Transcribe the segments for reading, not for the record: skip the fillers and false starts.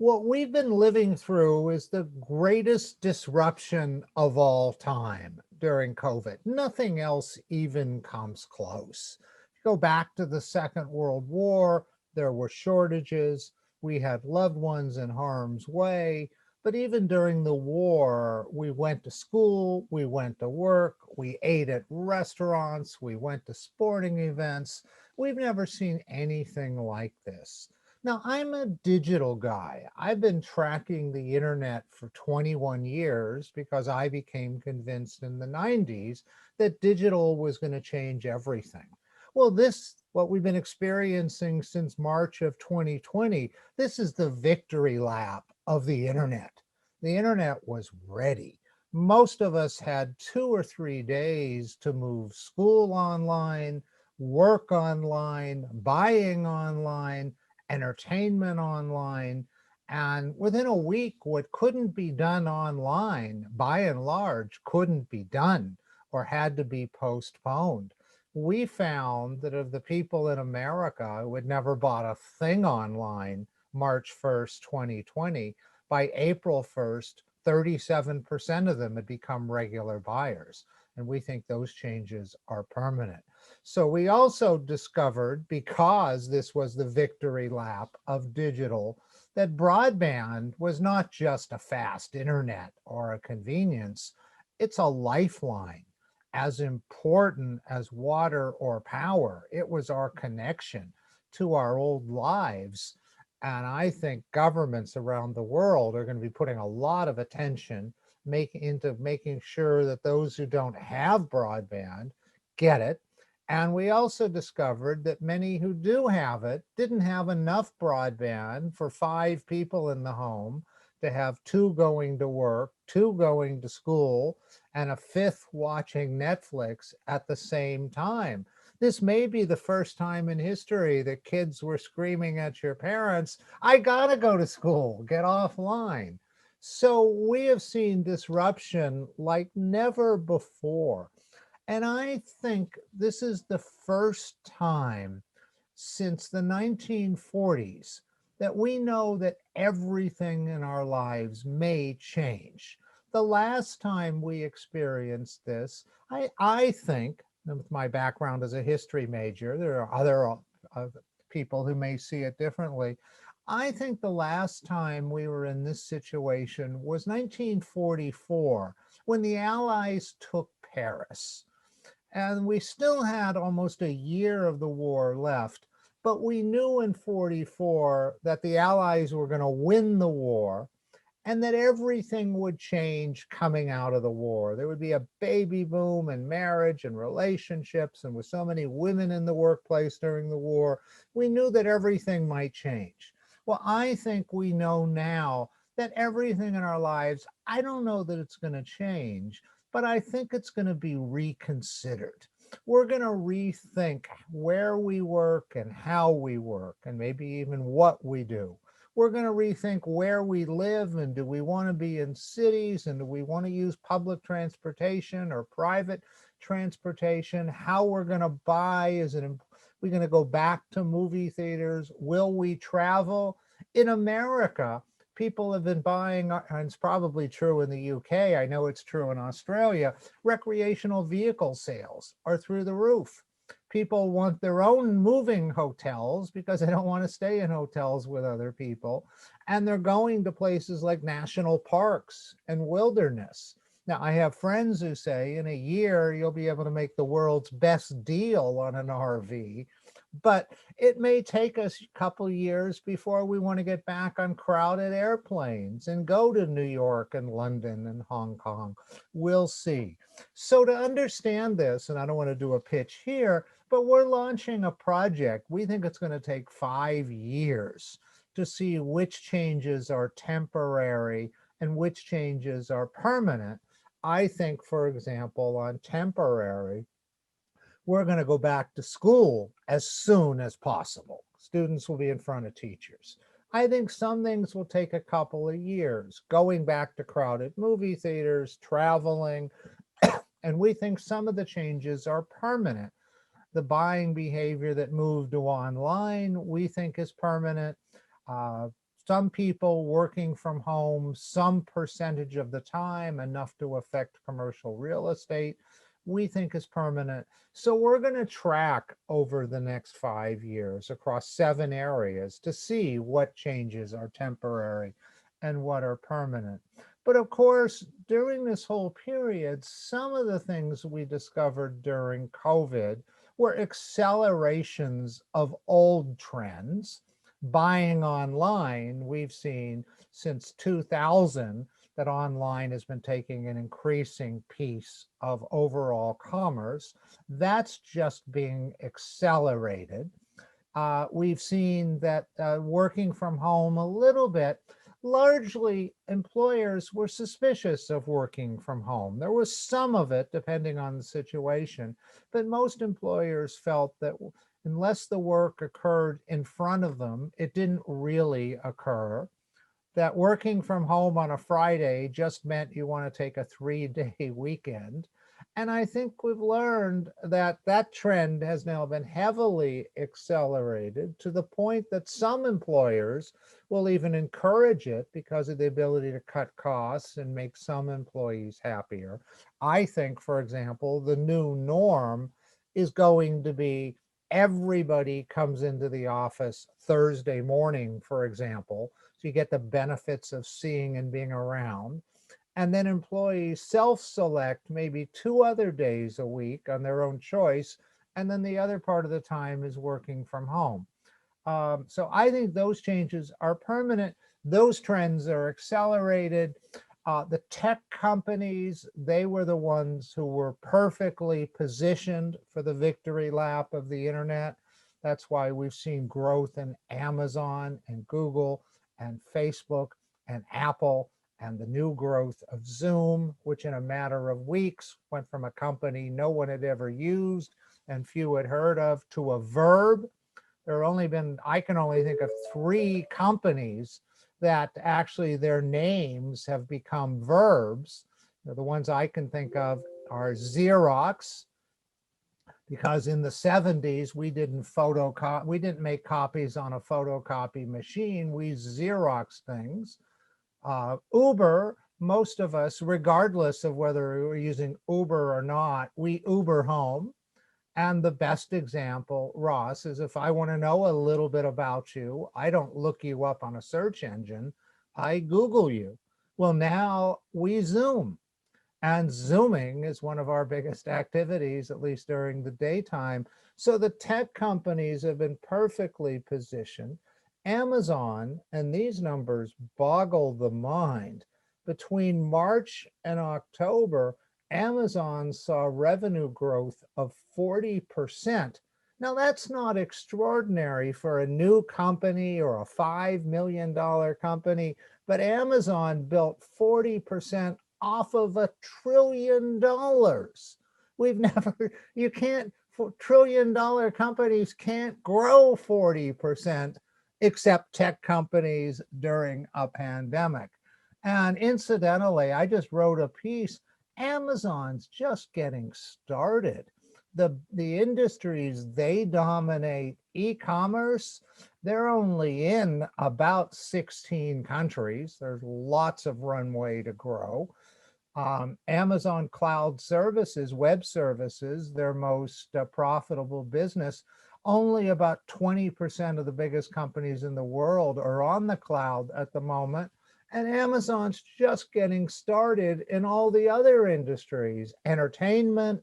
What we've been living through is the greatest disruption of all time during COVID. Nothing else even comes close. Go back to the Second World War, there were shortages. We had loved ones in harm's way. But even during the war, we went to school, we went to work, we ate at restaurants, we went to sporting events. We've never seen anything like this. Now, I'm a digital guy. I've been tracking the internet for 21 years because I became convinced in the 90s that digital was going to change everything. Well, what we've been experiencing since March of 2020, this is the victory lap of the internet. The internet was ready. Most of us had 2 or 3 days to move school online, work online, buying online, entertainment online. And within a week, what couldn't be done online, by and large, couldn't be done or had to be postponed. We found that of the people in America who had never bought a thing online March 1st, 2020, by April 1st, 37% of them had become regular buyers. And we think those changes are permanent. So we also discovered, because this was the victory lap of digital, that broadband was not just a fast internet or a convenience, it's a lifeline. As important as water or power, it was our connection to our old lives. And I think governments around the world are going to be putting a lot of attention into making sure that those who don't have broadband get it. And we also discovered that many who do have it didn't have enough broadband for 5 people in the home to have 2 going to work, 2 going to school, and a fifth watching Netflix at the same time. This may be the first time in history that kids were screaming at your parents, I gotta go to school, get offline. So we have seen disruption like never before. And I think this is the first time since the 1940s that we know that everything in our lives may change. The last time we experienced this, I think, with my background as a history major, there are other people who may see it differently. I think the last time we were in this situation was 1944, when the Allies took Paris. And we still had almost a year of the war left, but we knew in 44 that the Allies were going to win the war and that everything would change coming out of the war. There would be a baby boom and marriage and relationships, and with so many women in the workplace during the war, we knew that everything might change. Well, I think we know now that everything in our lives, I don't know that it's going to change, but I think it's going to be reconsidered. We're going to rethink where we work and how we work, and maybe even what we do. We're going to rethink where we live, and do we want to be in cities, and do we want to use public transportation or private transportation? How we're going to buy, we going to go back to movie theaters? Will we travel? In America, people have been buying, and it's probably true in the UK, I know it's true in Australia, recreational vehicle sales are through the roof. People want their own moving hotels because they don't want to stay in hotels with other people. And they're going to places like national parks and wilderness. Now, I have friends who say in a year, you'll be able to make the world's best deal on an RV. But it may take us a couple years before we want to get back on crowded airplanes and go to New York and London and Hong Kong. We'll see. So to understand this, and I don't want to do a pitch here, but we're launching a project. We think it's going to take 5 years to see which changes are temporary and which changes are permanent. I think, for example, on temporary, we're going to go back to school as soon as possible. Students will be in front of teachers. I think some things will take a couple of years, going back to crowded movie theaters, traveling, and we think some of the changes are permanent. The buying behavior that moved to online, we think is permanent. some people working from home some percentage of the time, enough to affect commercial real estate, we think is permanent. So we're going to track over the next 5 years across 7 areas to see what changes are temporary and what are permanent. But of course, during this whole period, some of the things we discovered during COVID were accelerations of old trends. Buying online, we've seen since 2000 that online has been taking an increasing piece of overall commerce. That's just being accelerated. We've seen that working from home a little bit, largely employers were suspicious of working from home. There was some of it depending on the situation, but most employers felt that unless the work occurred in front of them, it didn't really occur. That working from home on a Friday just meant you want to take a 3-day weekend. And I think we've learned that that trend has now been heavily accelerated to the point that some employers will even encourage it because of the ability to cut costs and make some employees happier. I think, for example, the new norm is going to be everybody comes into the office Thursday morning, for example. So you get the benefits of seeing and being around. And then employees self-select maybe 2 other days a week on their own choice. And then the other part of the time is working from home. So I think those changes are permanent. Those trends are accelerated. The tech companies, they were the ones who were perfectly positioned for the victory lap of the internet. That's why we've seen growth in Amazon and Google and Facebook and Apple, and the new growth of Zoom, which in a matter of weeks went from a company no one had ever used and few had heard of to a verb. There have only been, I can only think of 3 companies that actually their names have become verbs. The ones I can think of are Xerox, because in the 70s we didn't make copies on a photocopy machine, we Xerox things. Uber, most of us, regardless of whether we're using Uber or not, we Uber home. And the best example, Ross, is if I want to know a little bit about you, I don't look you up on a search engine, I Google you. Well, now we Zoom. And Zooming is one of our biggest activities, at least during the daytime. So the tech companies have been perfectly positioned. Amazon, and these numbers boggle the mind, between March and October, Amazon saw revenue growth of 40%. Now, that's not extraordinary for a new company or a $5 million company, but Amazon built 40% off of $1 trillion. We've never, you can't, $1 trillion companies can't grow 40% except tech companies during a pandemic. And incidentally, I just wrote a piece. Amazon's just getting started. The industries they dominate, e-commerce, they're only in about 16 countries. There's lots of runway to grow. Amazon Cloud Services, web services, their most profitable business, only about 20% of the biggest companies in the world are on the cloud at the moment. And Amazon's just getting started in all the other industries, entertainment,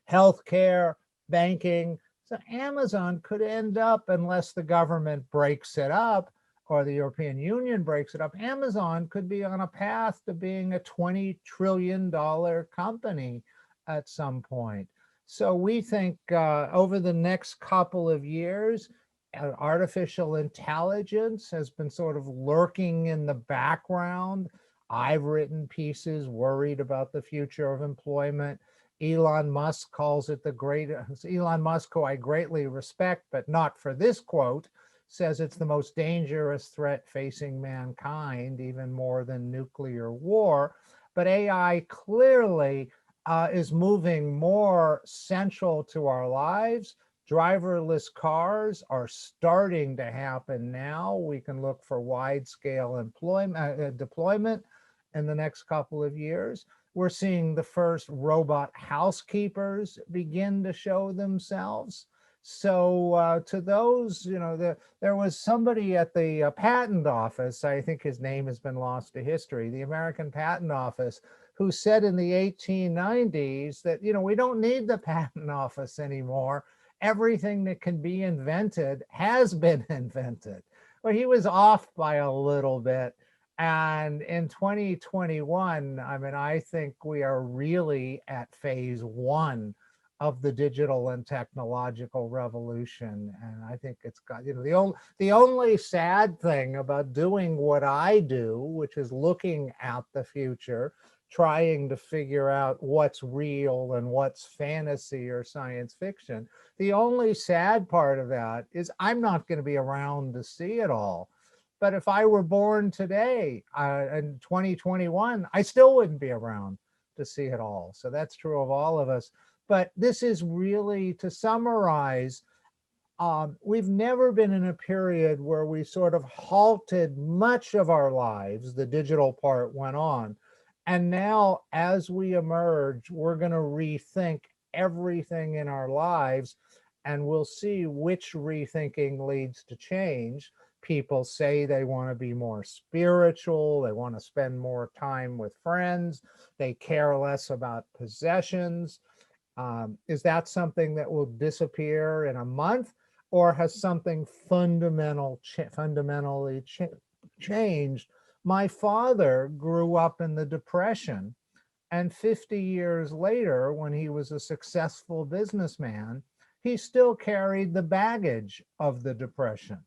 healthcare, banking. So Amazon could end up, unless the government breaks it up or the European Union breaks it up, Amazon could be on a path to being a $20 trillion company at some point. So we think over the next couple of years, artificial intelligence has been sort of lurking in the background. I've written pieces worried about the future of employment. Elon Musk calls it Elon Musk, who I greatly respect, but not for this quote, says it's the most dangerous threat facing mankind, even more than nuclear war. But AI clearly is moving more central to our lives, Driverless cars are starting to happen now. We can look for wide scale deployment in the next couple of years. We're seeing the first robot housekeepers begin to show themselves. So to those, there was somebody at the patent office, I think his name has been lost to history, the American Patent Office, who said in the 1890s that, we don't need the patent office anymore. Everything that can be invented has been invented. Well, he was off by a little bit. And in 2021, I mean, I think we are really at phase one of the digital and technological revolution. And I think it's got, the only sad thing about doing what I do, which is looking at the future, trying to figure out what's real and what's fantasy or science fiction. The only sad part of that is I'm not going to be around to see it all. But if I were born today in 2021, I still wouldn't be around to see it all. So that's true of all of us. But this is really, to summarize, we've never been in a period where we sort of halted much of our lives. The digital part went on. And now, as we emerge, we're going to rethink everything in our lives, and we'll see which rethinking leads to change. People say they want to be more spiritual, they want to spend more time with friends, they care less about possessions. Is that something that will disappear in a month, or has something fundamentally changed? My father grew up in the Depression, and 50 years later, when he was a successful businessman, he still carried the baggage of the Depression.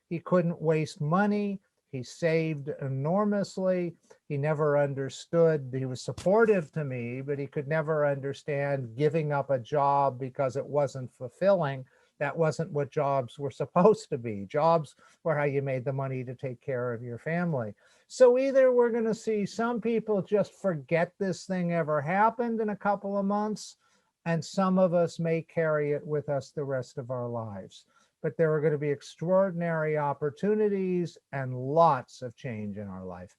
He couldn't waste money. He saved enormously. He never understood. He was supportive to me, but he could never understand giving up a job because it wasn't fulfilling. That wasn't what jobs were supposed to be. Jobs were how you made the money to take care of your family. So either we're going to see some people just forget this thing ever happened in a couple of months, and some of us may carry it with us the rest of our lives. But there are going to be extraordinary opportunities and lots of change in our life.